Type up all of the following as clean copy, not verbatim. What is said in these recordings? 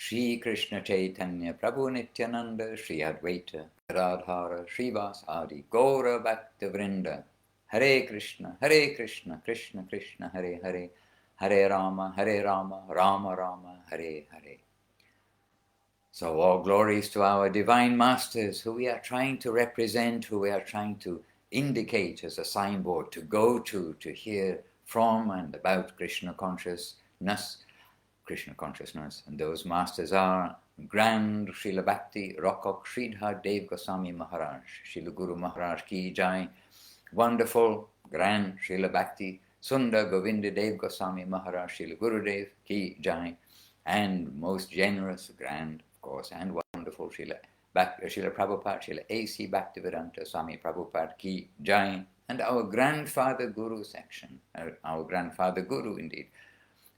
Shri Krishna Chaitanya Prabhu Nityananda Shri Advaita Radhara Srivasadi Gaura Bhakta Vrinda Hare Krishna Krishna Krishna Hare Hare Hare Rama Rama Rama Hare Hare. So all glories to our divine masters who we are trying to represent, who we are trying to indicate as a signboard to go to hear from and about Krishna consciousness. And those masters are Grand Srila Bhakti Rakok Sridhar Dev Goswami Maharaj, Srila Guru Maharaj Ki Jai, wonderful Grand Srila Bhakti Sundar Govinda Dev Goswami Maharaj, Srila Gurudev Ki Jai, and most generous, grand, of course, and wonderful Srila Prabhupada, Srila A.C. Bhaktivedanta Swami Prabhupada Ki Jai, and our grandfather Guru section, our grandfather Guru indeed,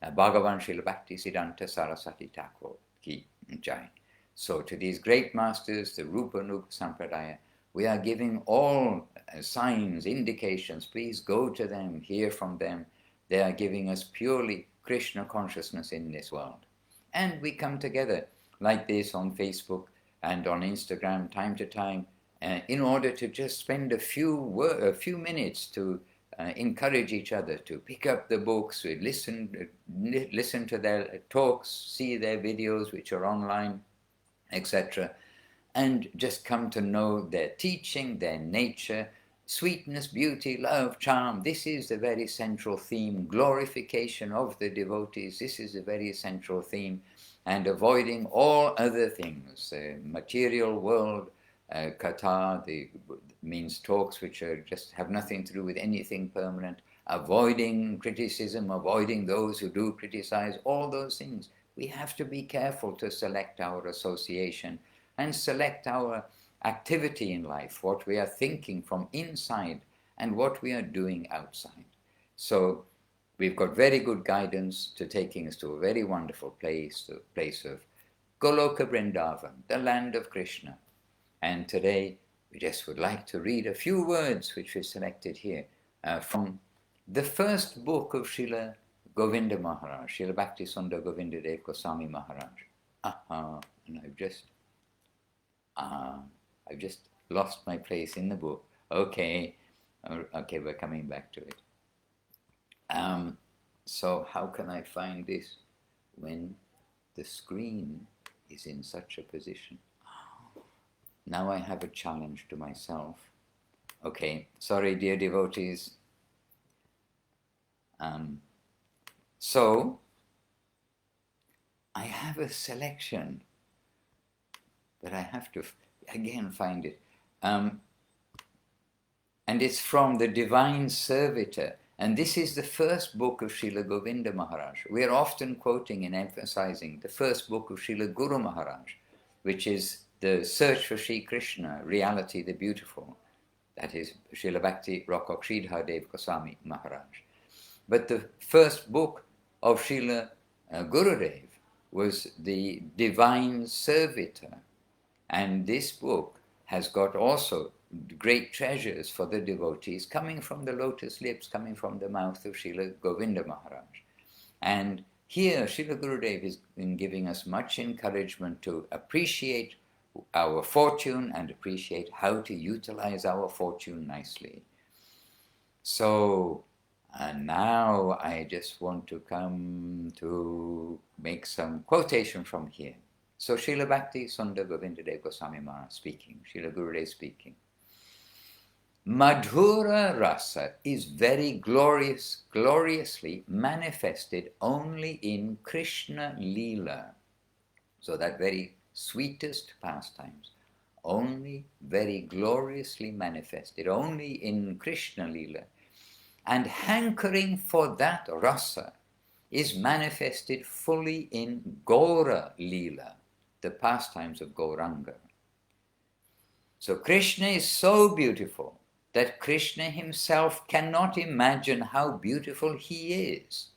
Bhagavan Srila Bhakti Siddhanta Saraswati Thakur Ki Jai. So to these great masters, the Rupa Nupa Sampradaya, we are giving all signs, indications. Please go to them, hear from them. They are giving us purely Krishna consciousness in this world. And we come together like this on Facebook and on Instagram time to time in order to just spend a few minutes to encourage each other to pick up the books, listen to their talks, see their videos which are online, etc., and just come to know their teaching, their nature, sweetness, beauty, love, charm. This is the very central theme. Glorification of the devotees. This is the very central theme. And avoiding all other things, material world, kata, means talks which are just have nothing to do with anything permanent, avoiding criticism, avoiding those who do criticize, all those things. We have to be careful to select our association and select our activity in life, what we are thinking from inside and what we are doing outside. So we've got very good guidance to taking us to a very wonderful place, the place of Goloka Vrindavan, the land of Krishna. And today we just would like to read a few words which we selected here from the first book of Srila Govinda Maharaj, Srila Bhakti Sundar Govinda Dev Goswami Maharaj. And I've just lost my place in the book. Okay, we're coming back to it. So how can I find this when the screen is in such a position? Now I have a challenge to myself. Okay, sorry, dear devotees. So I have a selection, but I have to again find it. And it's from the Divine Servitor. And this is the first book of Srila Govinda Maharaj. We are often quoting and emphasizing the first book of Srila Guru Maharaj, which is the Search for Sri Krishna, Reality the Beautiful. That is Srila Bhakti Rakok Sridhar Dev Goswami Maharaj. But the first book of Srila Gurudev was the Divine Servitor. And this book has got also great treasures for the devotees coming from the lotus lips, coming from the mouth of Srila Govinda Maharaj. And here Srila Gurudev is giving us much encouragement to appreciate our fortune and appreciate how to utilize our fortune nicely. So now I just want to come to make some quotation from here. So Srila Bhakti Sundar Govinda Dev Goswami Maharaj speaking, Srila Gurudev speaking. Madhura rasa is very gloriously manifested only in Krishna Leela. So that very sweetest pastimes, only very gloriously manifested, only in Krishna Leela. And hankering for that rasa is manifested fully in Gaura Leela, the pastimes of Gauranga. So Krishna is so beautiful that Krishna himself cannot imagine how beautiful he is.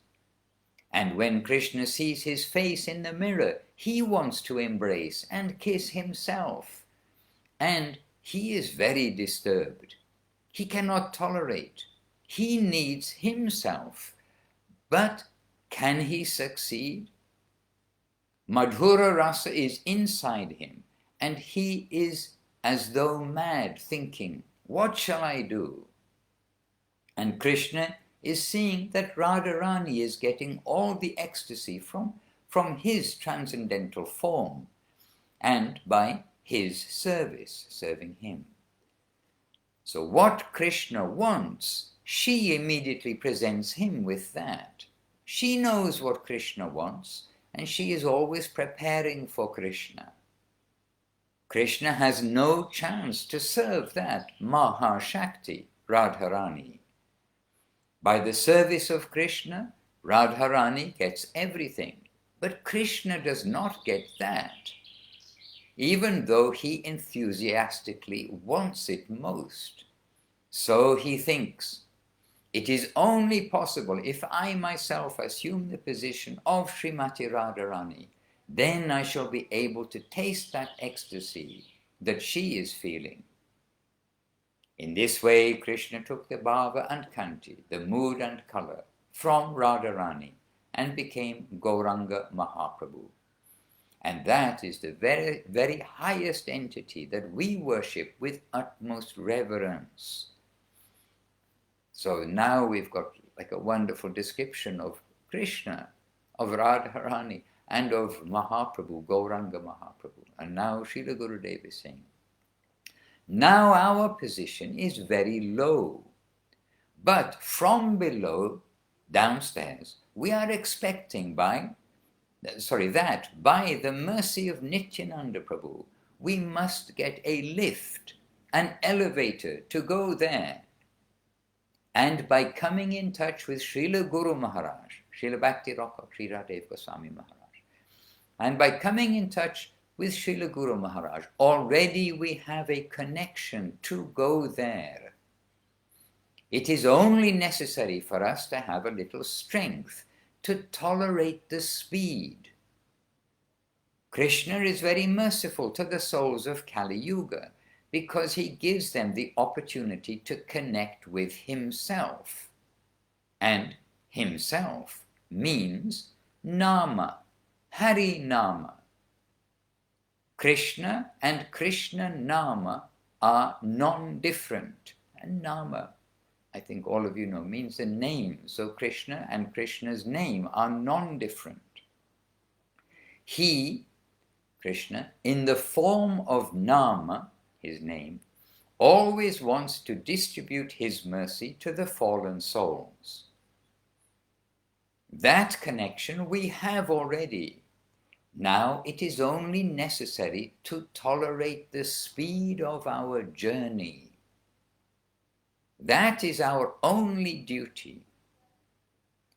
And when Krishna sees his face in the mirror, he wants to embrace and kiss himself. And he is very disturbed. He cannot tolerate. He needs himself. But can he succeed? Madhura rasa is inside him, and he is as though mad, thinking, what shall I do? And Krishna is seeing that Radharani is getting all the ecstasy from his transcendental form and by his service, serving him. So what Krishna wants, she immediately presents him with that. She knows what Krishna wants, and she is always preparing for Krishna. Krishna has no chance to serve that Mahashakti, Radharani. By the service of Krishna, Radharani gets everything, but Krishna does not get that, even though he enthusiastically wants it most. So he thinks, it is only possible if I myself assume the position of Srimati Radharani, then I shall be able to taste that ecstasy that she is feeling. In this way, Krishna took the bhava and kanti, the mood and color, from Radharani and became Gauranga Mahaprabhu. And that is the very, very highest entity that we worship with utmost reverence. So now we've got like a wonderful description of Krishna, of Radharani, and of Mahaprabhu, Gauranga Mahaprabhu. And now Srila Gurudev is saying, now our position is very low, but from below, downstairs, we are expecting that by the mercy of Nityananda Prabhu, we must get a lift, an elevator to go there. And by coming in touch with Srila Guru Maharaj, Srila Bhakti Rakha, Srila Dev Goswami Maharaj, and by coming in touch with Srila Guru Maharaj, already we have a connection to go there. It is only necessary for us to have a little strength to tolerate the speed. Krishna is very merciful to the souls of Kali Yuga because he gives them the opportunity to connect with himself. And himself means Nama, Hari Nama. Krishna and Krishna Nama are non-different. And Nama, I think all of you know, means the name. So Krishna and Krishna's name are non-different. He, Krishna, in the form of Nama, his name, always wants to distribute his mercy to the fallen souls. That connection we have already. Now it is only necessary to tolerate the speed of our journey. That is our only duty.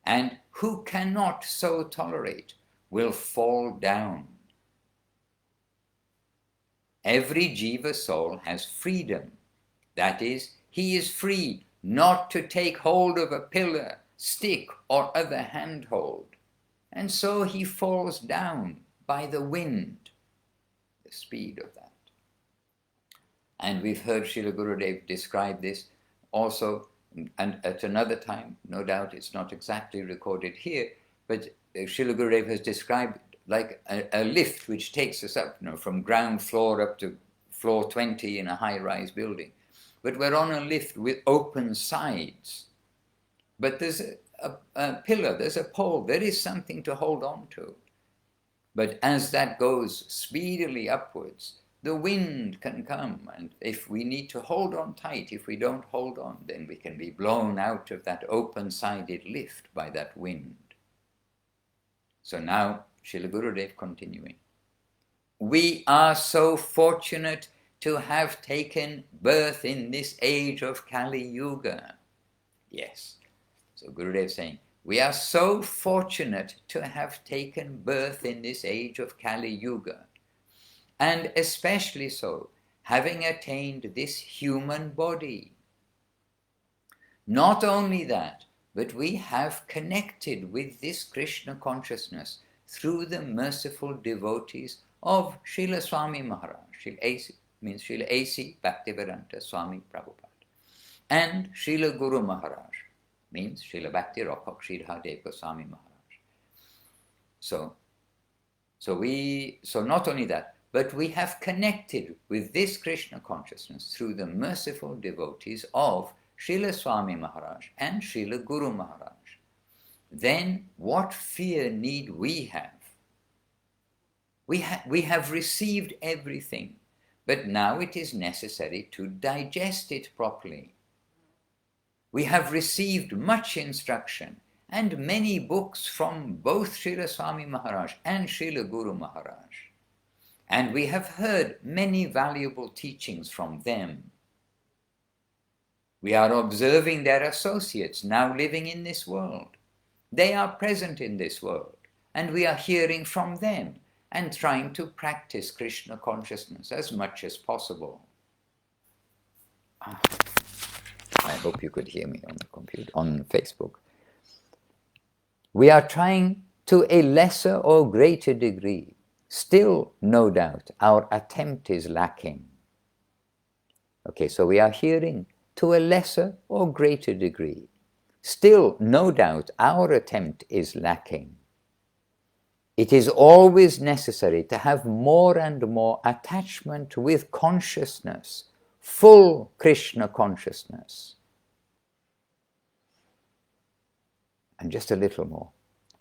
And who cannot so tolerate will fall down. Every jiva soul has freedom. That is, he is free not to take hold of a pillar, stick, or other handhold. And so he falls down by the wind, the speed of that. And we've heard Srila Gurudev describe this also, and at another time, no doubt it's not exactly recorded here, but Srila Gurudev has described like a lift which takes us up, from ground floor up to floor 20 in a high-rise building. But we're on a lift with open sides. But there's a pillar, there's a pole, there is something to hold on to. But as that goes speedily upwards, the wind can come, and if we need to hold on tight, if we don't hold on, then we can be blown out of that open-sided lift by that wind. So now, Srila Gurudev continuing. We are so fortunate to have taken birth in this age of Kali Yuga. Yes. So Gurudev saying, we are so fortunate to have taken birth in this age of Kali Yuga. And especially so, having attained this human body. Not only that, but we have connected with this Krishna consciousness through the merciful devotees of Srila Swami Maharaj. Srila A.C. means Srila A.C. Bhaktivedanta Swami Prabhupada. And Srila Guru Maharaj means Srila Bhakti Rakha Sridhar Dev Goswami Maharaj. So So not only that, but we have connected with this Krishna consciousness through the merciful devotees of Srila Swami Maharaj and Srila Guru Maharaj. Then what fear need we have? We have received everything, but now it is necessary to digest it properly. We have received much instruction and many books from both Srila Swami Maharaj and Srila Guru Maharaj. And we have heard many valuable teachings from them. We are observing their associates now living in this world. They are present in this world, and we are hearing from them and trying to practice Krishna consciousness as much as possible. I hope you could hear me on the computer, on Facebook. We are trying to a lesser or greater degree. Still, no doubt, our attempt is lacking. Okay, so we are hearing to a lesser or greater degree. Still, no doubt, our attempt is lacking. It is always necessary to have more and more attachment with consciousness, full Krishna consciousness. And just a little more.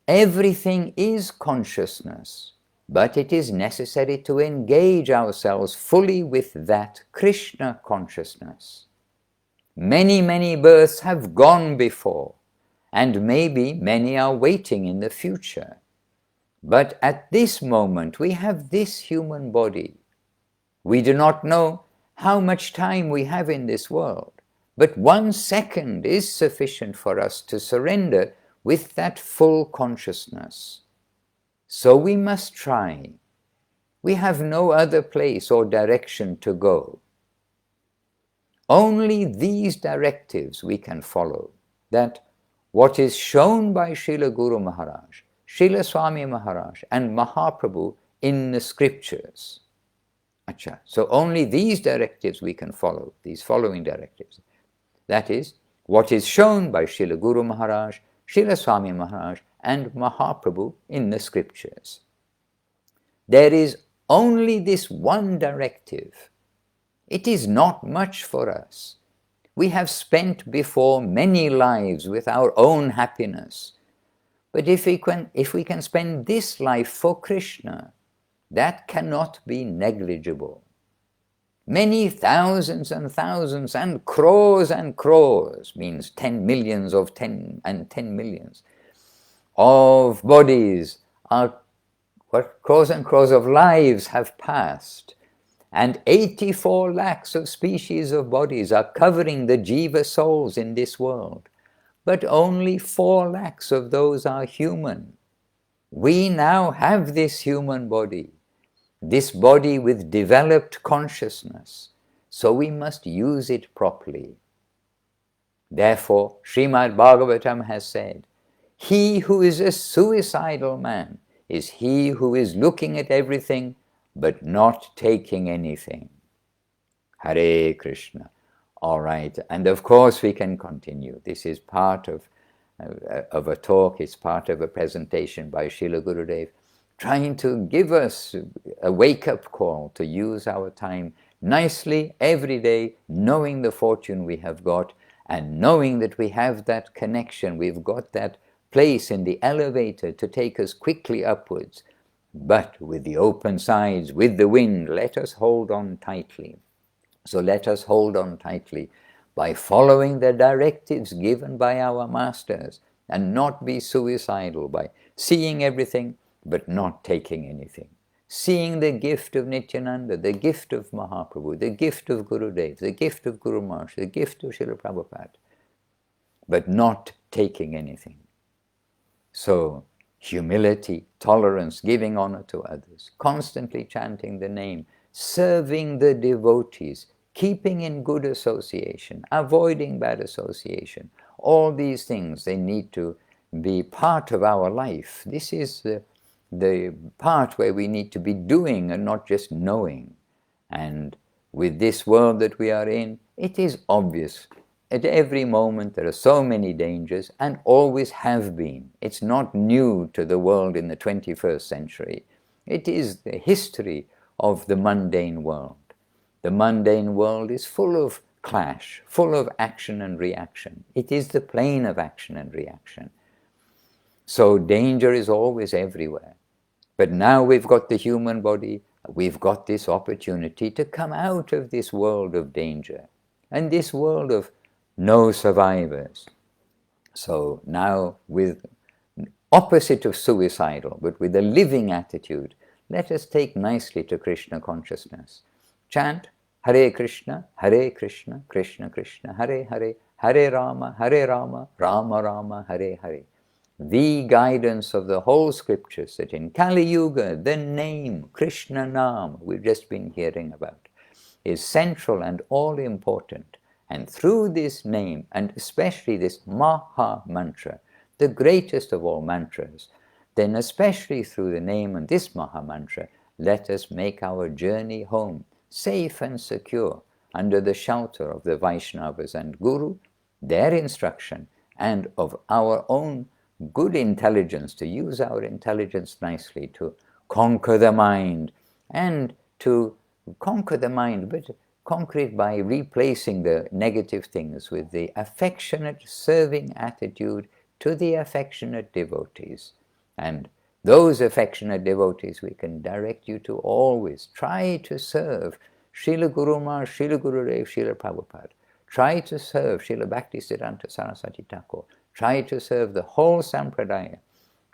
Everything is consciousness, but it is necessary to engage ourselves fully with that Krishna consciousness. Many, many births have gone before, and maybe many are waiting in the future. But at this moment, we have this human body. We do not know how much time we have in this world, but 1 second is sufficient for us to surrender with that full consciousness. So we must try. We have no other place or direction to go. Only these directives we can follow, that what is shown by Srila Guru Maharaj, Srila Swami Maharaj and Mahaprabhu in the scriptures. Acha. So only these directives we can follow, these following directives. That is, what is shown by Srila Guru Maharaj, Srila Swami Maharaj and Mahaprabhu in the scriptures. There is only this one directive. It is not much for us. We have spent before many lives with our own happiness. But if we can spend this life for Krishna, that cannot be negligible. Many thousands and thousands and crores means 10 millions of 10 and 10 millions of bodies are what crores and crores of lives have passed, and 84 lakhs of species of bodies are covering the jiva souls in this world, but only 4 lakhs of those are human. We now have this human body, this body with developed consciousness, so we must use it properly. Therefore, Srimad Bhagavatam has said, he who is a suicidal man is he who is looking at everything but not taking anything. Hare Krishna. All right, and of course we can continue. This is part of a talk, it's part of a presentation by Srila Gurudev, trying to give us a wake-up call to use our time nicely every day, knowing the fortune we have got and knowing that we have that connection, we've got that place in the elevator to take us quickly upwards. But with the open sides, with the wind, let us hold on tightly. So let us hold on tightly by following the directives given by our masters and not be suicidal by seeing everything but not taking anything. Seeing the gift of Nityananda, the gift of Mahaprabhu, the gift of Gurudev, the gift of Guru Maharaj, the gift of Srila Prabhupada, but not taking anything. So, humility, tolerance, giving honor to others, constantly chanting the name, serving the devotees, keeping in good association, avoiding bad association. All these things, they need to be part of our life. This is the part where we need to be doing and not just knowing. And with this world that we are in, it is obvious. At every moment there are so many dangers and always have been. It's not new to the world in the 21st century. It is the history of the mundane world. The mundane world is full of clash, full of action and reaction. It is the plane of action and reaction. So danger is always everywhere. But now we've got the human body, we've got this opportunity to come out of this world of danger and this world of no survivors. So now, with opposite of suicidal, but with a living attitude, let us take nicely to Krishna consciousness. Chant Hare Krishna, Krishna Krishna, Hare Hare, Hare Rama, Rama Rama, Hare Hare. The guidance of the whole scriptures, that in Kali Yuga, the name Krishna Nam, we've just been hearing about, is central and all important. And through this name, and especially this Maha Mantra, the greatest of all mantras, then especially through the name and this Maha Mantra, let us make our journey home safe and secure under the shelter of the Vaishnavas and Guru, their instruction, and of our own good intelligence, to use our intelligence nicely to conquer the mind, and to conquer the mind, but conquer it by replacing the negative things with the affectionate, serving attitude to the affectionate devotees. And those affectionate devotees we can direct you to always try to serve Srila Guru Maharaj, Srila Gurudev, Srila Prabhupada. Try to serve Srila Bhaktisiddhanta Saraswati Thakur. Try to serve the whole Sampradaya.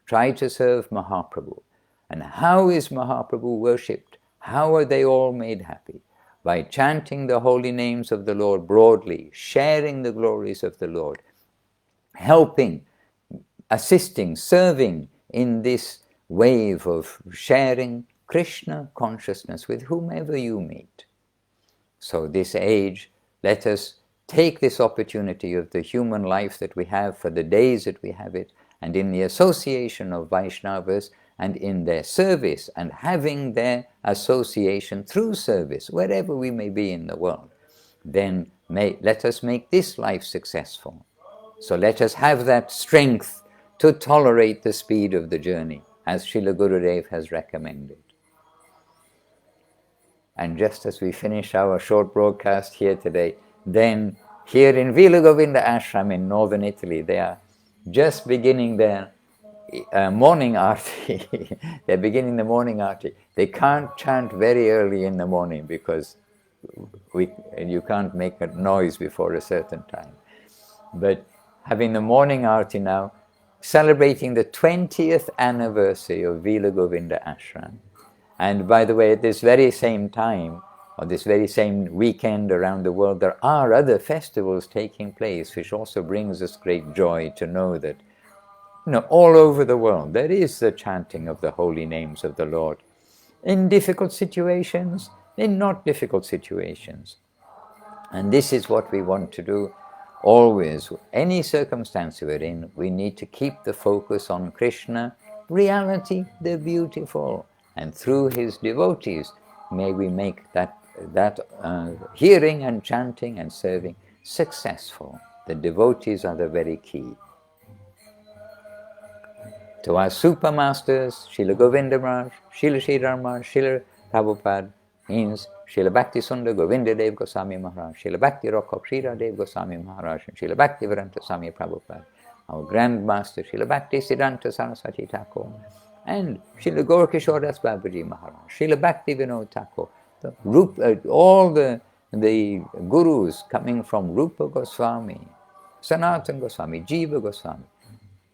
Try to serve Mahaprabhu. And how is Mahaprabhu worshipped? How are they all made happy? By chanting the holy names of the Lord broadly, sharing the glories of the Lord, helping, assisting, serving in this wave of sharing Krishna consciousness with whomever you meet. So this age, let us take this opportunity of the human life that we have for the days that we have it, and in the association of Vaishnavas, and in their service, and having their association through service, wherever we may be in the world, then let us make this life successful. So let us have that strength to tolerate the speed of the journey, as Srila Gurudev has recommended. And just as we finish our short broadcast here today, then here in Vila Govinda Ashram in northern Italy, they are just beginning their morning arti. They're beginning the morning arti. They can't chant very early in the morning because you can't make a noise before a certain time. But having the morning arti now, celebrating the 20th anniversary of Vila Govinda Ashram. And by the way, at this very same time, or this very same weekend around the world, there are other festivals taking place, which also brings us great joy to know that, all over the world, there is the chanting of the holy names of the Lord. In difficult situations, in not difficult situations. And this is what we want to do always. Any circumstance we're in, we need to keep the focus on Krishna, reality, the beautiful. And through his devotees, may we make that hearing and chanting and serving successful. The devotees are the very key. To our super masters, Srila Govinda Maharaj, Srila Sridhar Maharaj, Srila Prabhupada, means Srila Bhakti Sundar Govinda Dev Goswami Maharaj, Srila Bhakti Rakha Sridhar Dev Goswami Maharaj, and Srila Bhakti Vedanta Swami Prabhupada, our Grand Master Srila Bhakti Siddhanta Saraswati Thakur, and Srila Gaurkishore Das Babaji Maharaj, Srila Bhakti Vinod Thakur, all the gurus coming from Rupa Goswami, Sanatana Goswami, Jiva Goswami,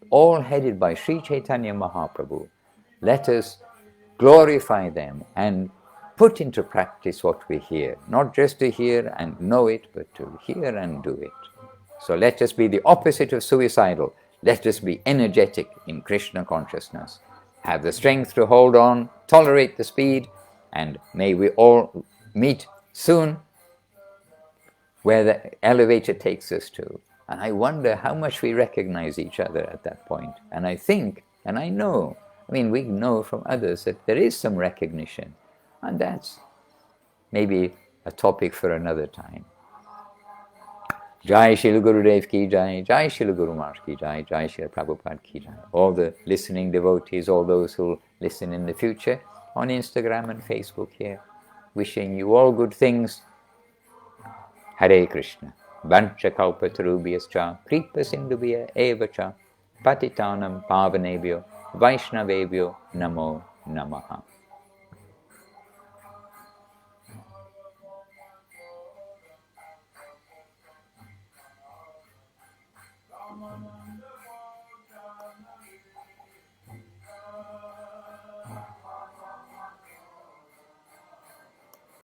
all headed by Sri Chaitanya Mahaprabhu. Let us glorify them and put into practice what we hear, not just to hear and know it, but to hear and do it. So let us be the opposite of suicidal. Let us be energetic in Krishna consciousness. Have the strength to hold on, tolerate the speed, and may we all meet soon where the elevator takes us to. And I wonder how much we recognize each other at that point. And I think, and I know, we know from others that there is some recognition. And that's maybe a topic for another time. Jai Srila Gurudev ki jai, Jai Srila Guru Maharaj ki jai, Jai Srila Prabhupada ki jai. All the listening devotees, all those who will listen in the future, on Instagram and Facebook here. Wishing you all good things. Hare Krishna. Vancha kalpatarubhyascha kripa sindhubhya evacha patitanam pavanebhyo vaishnavebhyo namo namaha.